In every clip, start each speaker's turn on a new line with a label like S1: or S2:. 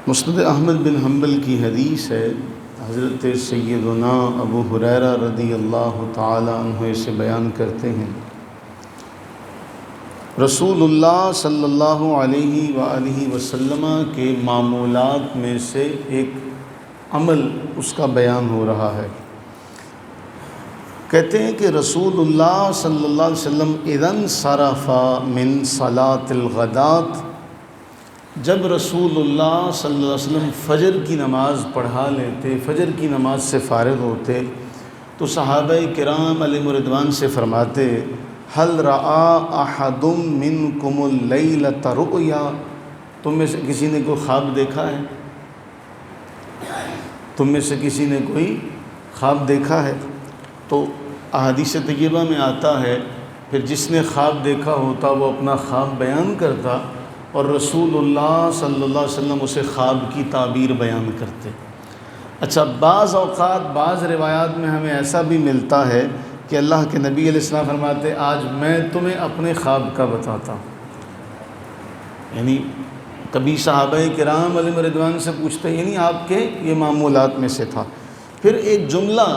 S1: مسند احمد بن حنبل کی حدیث ہے، حضرت سیدنا ابو ہریرہ رضی اللہ تعالی عنہ سے بیان کرتے ہیں، رسول اللہ صلی اللہ علیہ وآلہ وسلم کے معمولات میں سے ایک عمل اس کا بیان ہو رہا ہے۔ کہتے ہیں کہ رسول اللہ صلی اللہ علیہ وسلم اذا انصرف من صلاۃ الغداۃ، جب رسول اللہ صلی اللہ علیہ وسلم فجر کی نماز پڑھا لیتے، فجر کی نماز سے فارغ ہوتے، تو صحابہ کرام علیہم رضوان سے فرماتے، هل رأى احد منکم اللیلۃ رؤیا، تم میں سے کسی نے کوئی خواب دیکھا ہے؟ تم میں سے کسی نے کوئی خواب دیکھا ہے؟ تو احادیث طیبہ میں آتا ہے، پھر جس نے خواب دیکھا ہوتا وہ اپنا خواب بیان کرتا، اور رسول اللہ صلی اللہ علیہ وسلم اسے خواب کی تعبیر بیان کرتے۔ اچھا، بعض اوقات بعض روایات میں ہمیں ایسا بھی ملتا ہے کہ اللہ کے نبی علیہ السلام فرماتے، آج میں تمہیں اپنے خواب کا بتاتا ہوں۔ یعنی کبھی صحابہ کرام علیہم رضوان سے پوچھتے، یعنی آپ کے یہ معمولات میں سے تھا۔ پھر ایک جملہ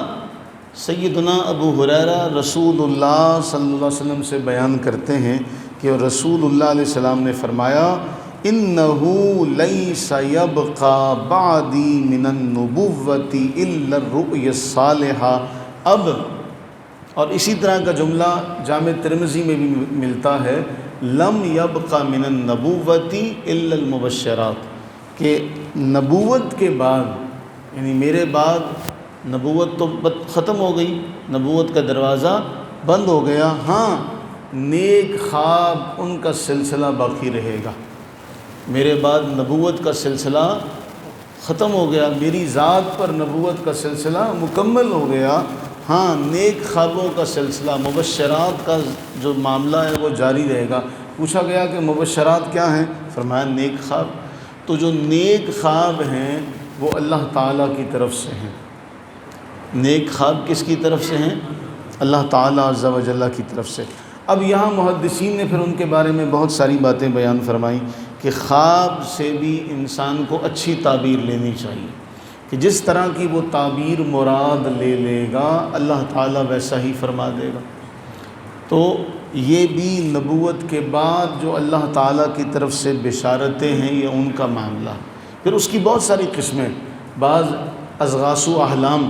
S1: سیدنا ابو ہریرہ رسول اللہ صلی اللہ علیہ وسلم سے بیان کرتے ہیں کہ رسول اللہ علیہ السلام نے فرمایا، اِنَّهُ لَيْسَ يَبْقَى بَعْدِي مِنَ النُّبُوَّةِ إِلَّا الرُّؤْيَا الصَّالِحَةُ، اب اور اسی طرح کا جملہ جامع ترمذی میں بھی ملتا ہے، لم يبقى من النبوة الا المبشرات، کہ نبوت کے بعد، یعنی میرے بعد نبوت تو ختم ہو گئی، نبوت کا دروازہ بند ہو گیا، ہاں نیک خواب ان کا سلسلہ باقی رہے گا۔ میرے بعد نبوت کا سلسلہ ختم ہو گیا، میری ذات پر نبوت کا سلسلہ مکمل ہو گیا، ہاں نیک خوابوں کا سلسلہ، مبشرات کا جو معاملہ ہے وہ جاری رہے گا۔ پوچھا گیا کہ مبشرات کیا ہیں؟ فرمایا نیک خواب۔ تو جو نیک خواب ہیں وہ اللہ تعالیٰ کی طرف سے ہیں۔ نیک خواب کس کی طرف سے ہیں؟ اللہ تعالیٰ عز و جل کی طرف سے۔ اب یہاں محدثین نے پھر ان کے بارے میں بہت ساری باتیں بیان فرمائیں کہ خواب سے بھی انسان کو اچھی تعبیر لینی چاہیے، کہ جس طرح کی وہ تعبیر مراد لے لے گا اللہ تعالیٰ ویسا ہی فرما دے گا۔ تو یہ بھی نبوت کے بعد جو اللہ تعالیٰ کی طرف سے بشارتیں ہیں یہ ان کا معاملہ۔ پھر اس کی بہت ساری قسمیں، بعض اضغاث و احلام،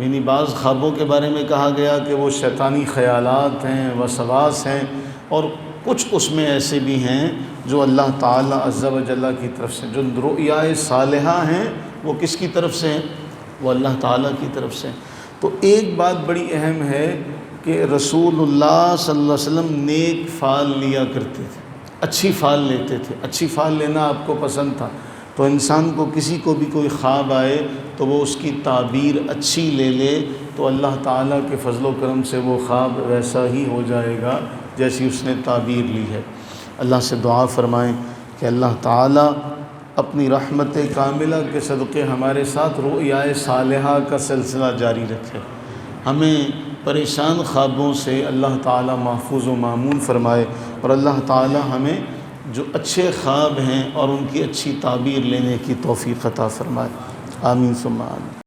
S1: یعنی بعض خوابوں کے بارے میں کہا گیا کہ وہ شیطانی خیالات ہیں، وسواس ہیں، اور کچھ اس میں ایسے بھی ہیں جو اللہ تعالیٰ عز و جل کی طرف سے، جو رؤیائے صالحہ ہیں وہ کس کی طرف سے ہیں؟ وہ اللہ تعالیٰ کی طرف سے۔ تو ایک بات بڑی اہم ہے کہ رسول اللہ صلی اللہ علیہ وسلم نیک فعل لیا کرتے تھے، اچھی فعل لیتے تھے، اچھی فعل لینا آپ کو پسند تھا، تو انسان کو کسی کو بھی کوئی خواب آئے تو وہ اس کی تعبیر اچھی لے لے تو اللہ تعالیٰ کے فضل و کرم سے وہ خواب ویسا ہی ہو جائے گا جیسی اس نے تعبیر لی ہے۔ اللہ سے دعا فرمائیں کہ اللہ تعالیٰ اپنی رحمت کاملہ کے صدقے ہمارے ساتھ رؤیائے صالحہ کا سلسلہ جاری رکھے، ہمیں پریشان خوابوں سے اللہ تعالیٰ محفوظ و مامون فرمائے، اور اللہ تعالیٰ ہمیں جو اچھے خواب ہیں اور ان کی اچھی تعبیر لینے کی توفیق عطا فرمائے۔ آمین ثم آمین۔